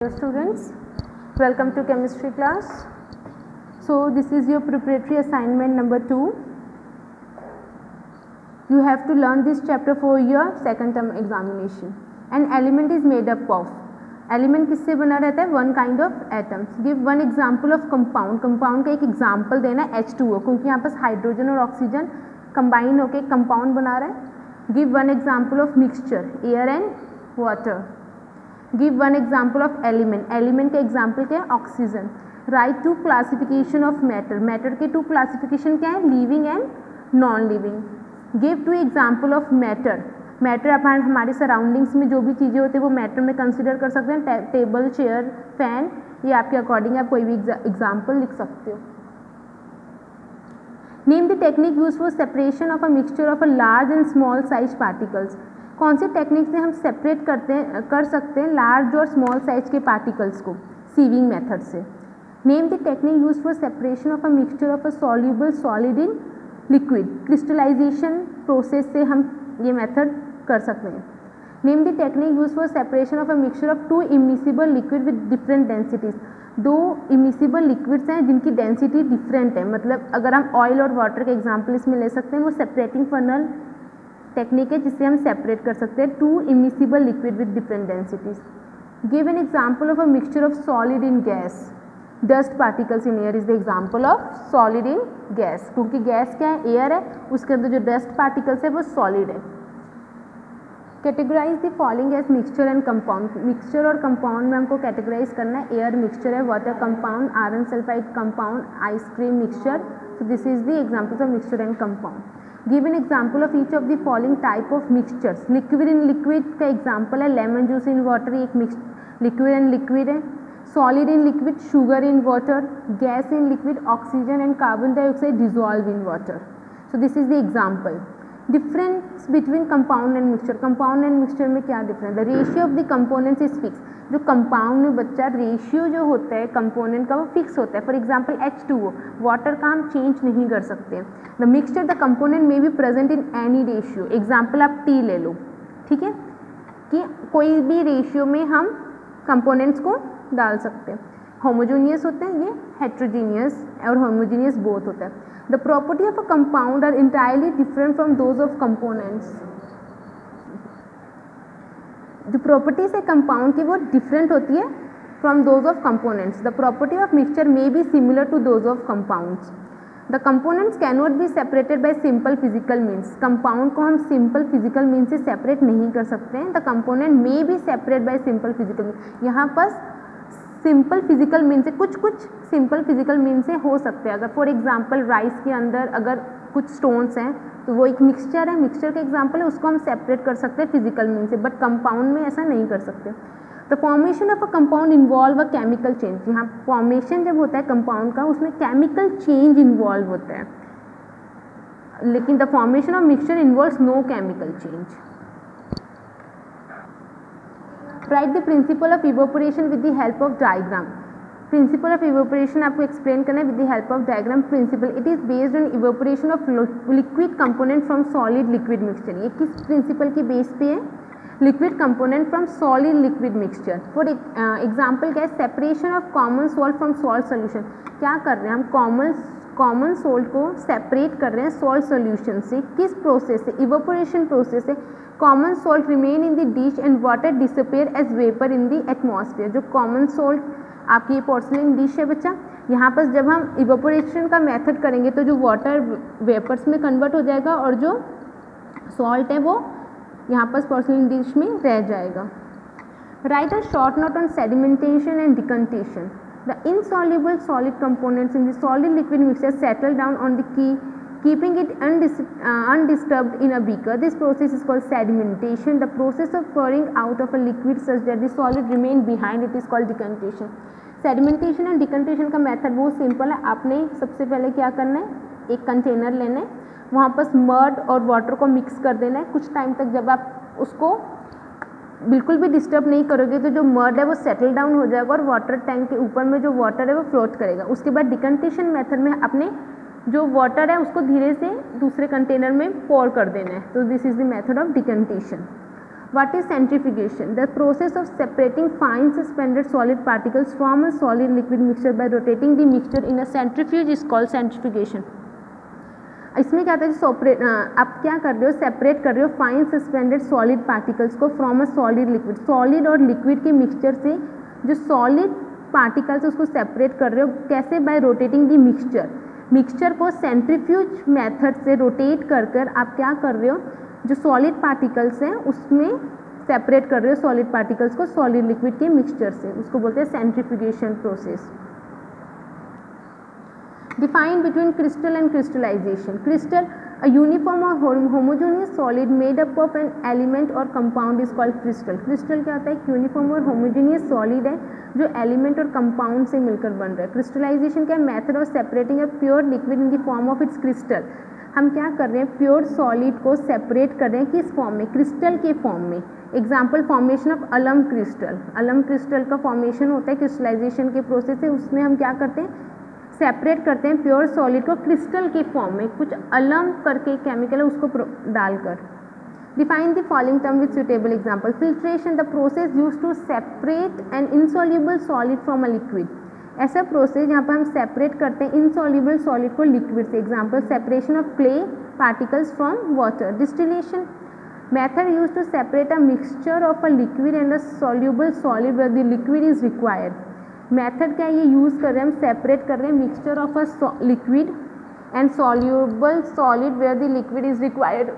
Dear students, welcome to chemistry class. So this is your preparatory assignment number 2. You have to learn this chapter for your second term examination. An element is made up of. Element किससे बना रहता है? One kind of atoms. Give one example of compound. Compound का एक example देना है H2O, क्योंकि यहाँ पर हाइड्रोजन और ऑक्सीजन कंबाइन होकर एक कंपाउंड बना रहा है. Give one example of mixture, air and water. Give one example of element. Element का example क्या है? Oxygen. Write two classification of matter. Matter के two classification क्या है? Living and non-living. Give two example of matter. Matter अपन हमारे surroundings में जो भी चीज़ें होती है वो मैटर में कंसिडर कर सकते हैं. टेबल, चेयर, फैन, ये आपके अकॉर्डिंग आप कोई भी एग्जाम्पल लिख सकते हो. Name the technique use for separation of a mixture of a large and small size particles. कौन सी टेक्निक से हम सेपरेट कर सकते हैं लार्ज और स्मॉल साइज के पार्टिकल्स को? सीविंग मेथड से. Name the technique use for separation of a mixture of a soluble solid in liquid. Crystallization process से हम ये मेथड कर सकते हैं. Name the technique use for separation of a mixture of two immiscible liquid with different densities. दो immiscible liquids हैं जिनकी density different है. मतलब अगर हम ऑयल और वाटर के एग्जाम्पल इसमें ले सकते हैं, वो सेपरेटिंग फनल टेक्निक है जिससे हम सेपरेट कर सकते हैं to immiscible liquid with different densities. Give an example of a mixture of solid in gas. Dust particles in air is the example of solid in gas, क्योंकि gas क्या है? Air है, उसके अंदर जो डस्ट पार्टिकल्स है वो solid है. Categorize the following as mixture and compound. Mixture और कंपाउंड में हमको कैटेगराइज करना है. एयर मिक्सचर है, water compound, iron sulphide compound, ice cream mixture. So this is the examples of mixture and compound. Give an example of each of the following type of mixtures. Liquid in liquid का example है lemon juice in water, एक liquid and liquid है. Solid in liquid, sugar in water. Gas in liquid, oxygen and carbon dioxide dissolve in water. So this is the example. Difference between compound and mixture. Compound and mixture में क्या difference है? The ratio of the components is fix. जो compound में बच्चा ratio जो होता है component का वो फिक्स होता है. फॉर एग्जांपल H2O, वाटर का हम चेंज नहीं कर सकते. द मिक्सचर द कंपोनेंट में be present in any ratio. Example आप टी ले लो, ठीक है, कि कोई भी रेशियो में हम कंपोनेंट्स को डाल सकते हैं. होमोजेनियस होते हैं ये, हेट्रोजीनियस और होमोजेनियस बोथ होता है. The property of a compound are entirely different from those of components. जो प्रॉपर्टीज है कंपाउंड की वो डिफरेंट होती है from those of components. The property of mixture may be similar to those of compounds. The components can not be separated by simple physical means. Compound को हम simple physical means से separate नहीं कर सकते हैं. The component may be separate by simple physical means. यहाँ पर simple physical mean से कुछ सिंपल फिजिकल मीन से हो सकते हैं. अगर फॉर एग्जांपल राइस के अंदर अगर कुछ स्टोन्स हैं तो वो एक मिक्सचर है, मिक्सचर का एग्जांपल है, उसको हम सेपरेट कर सकते हैं फिजिकल मीन से, बट कंपाउंड में ऐसा नहीं कर सकते. The formation of a compound involve a chemical change. यहाँ फॉर्मेशन जब होता है कंपाउंड का उसमें केमिकल चेंज इन्वॉल्व होता है, लेकिन the formation of mixture involves no chemical change. Write the principle of evaporation with the help of diagram. Principle of evaporation आपको एक्सप्लेन करना है with the help of diagram. Principle it is based on evaporation of liquid component from solid liquid mixture. ये किस principle की base पे है? Liquid component from solid liquid mixture. For example क्या है? Separation of common salt from salt solution. क्या कर रहे हैं हम? कॉमन सोल्ट को सेपरेट कर रहे हैं सॉल्ट सोल्यूशन से. किस प्रोसेस से? इवोपोरेशन प्रोसेस से. Common salt remain in the dish and water disappear as vapour in the atmosphere. जो कॉमन सॉल्ट आपकी ये पोर्सलिन डिश है बच्चा, यहाँ पर जब हम इवोपोरेशन का मेथड करेंगे तो जो वाटर वेपर्स में कन्वर्ट हो जाएगा और जो सॉल्ट है वो यहाँ पर पोर्सलिन डिश में रह जाएगा. Right a short note on sedimentation and decantation. The insoluble solid components in the solid liquid mixture settle down on the key, keeping it undisturbed in a beaker. This process is called sedimentation. The process of pouring out of a liquid such that the solid remain behind it is called decantation. Sedimentation and decantation का method बहुत simple है. आपने सबसे पहले क्या करना है? एक कंटेनर लेना है, वहाँ पर मड और वाटर को मिक्स कर देना है. कुछ टाइम तक जब आप उसको बिल्कुल भी डिस्टर्ब नहीं करोगे तो जो मड है वो सेटल डाउन हो जाएगा और वाटर टैंक के ऊपर में जो वाटर है वो फ्लोट करेगा. उसके बाद डिकंटेशन मेथड में अपने जो वाटर है उसको धीरे से दूसरे कंटेनर में पोर कर देना है. तो this is the method of decantation. What is centrifugation? The process of separating fine suspended solid particles from a solid liquid mixture by rotating the mixture in a centrifuge is called centrifugation. इसमें क्या होता है, आप क्या कर रहे हो, separate कर रहे हो फाइन सस्पेंडेड सॉलिड पार्टिकल्स को from a solid liquid. Solid और लिक्विड के मिक्सचर से जो सॉलिड पार्टिकल्स उसको सेपरेट कर रहे हो. कैसे? बाय रोटेटिंग दी मिक्सचर को सेंट्रीफ्यूज मेथड से रोटेट कर आप क्या कर रहे हो, जो सॉलिड पार्टिकल्स हैं उसमें सेपरेट कर रहे हो सॉलिड पार्टिकल्स को सॉलिड लिक्विड के मिक्सचर से. उसको बोलते हैं centrifugation process. Define between crystal and crystallization. Crystal, a uniform or homogeneous solid made up of an element or compound is called crystal. Crystal क्या होता है? एक यूनिफॉर्म और होमोजेनियस सॉलिड है जो एलिमेंट और कंपाउंड से मिलकर बन रहा है. क्रिस्टलाइजेशन क्या? Method of separating a pure liquid in the form of its crystal. हम क्या कर रहे हैं, प्योर सॉलिड को सेपरेट कर रहे हैं किस फॉर्म में? क्रिस्टल के फॉर्म में. एग्जाम्पल फॉर्मेशन ऑफ अलम क्रिस्टल. अलम क्रिस्टल का फॉर्मेशन होता है क्रिस्टलाइजेशन के प्रोसेस से. उसमें हम क्या करते हैं, सेपरेट करते हैं प्योर सॉलिड को क्रिस्टल के फॉर्म में, कुछ अलम करके केमिकल है उसको डालकर. Define the following term with suitable example. Filtration, the process used to separate an insoluble solid from a liquid. ऐसा प्रोसेस जहाँ पर हम सेपरेट करते हैं इनसॉल्युबल सॉलिड को लिक्विड से. Example separation of clay particles from water. Distillation, method used to separate a mixture of a liquid and a soluble solid where the liquid is required. Method क्या ये use कर रहे हैं, हम separate कर रहे हैं mixture of a liquid and soluble solid where the liquid is required.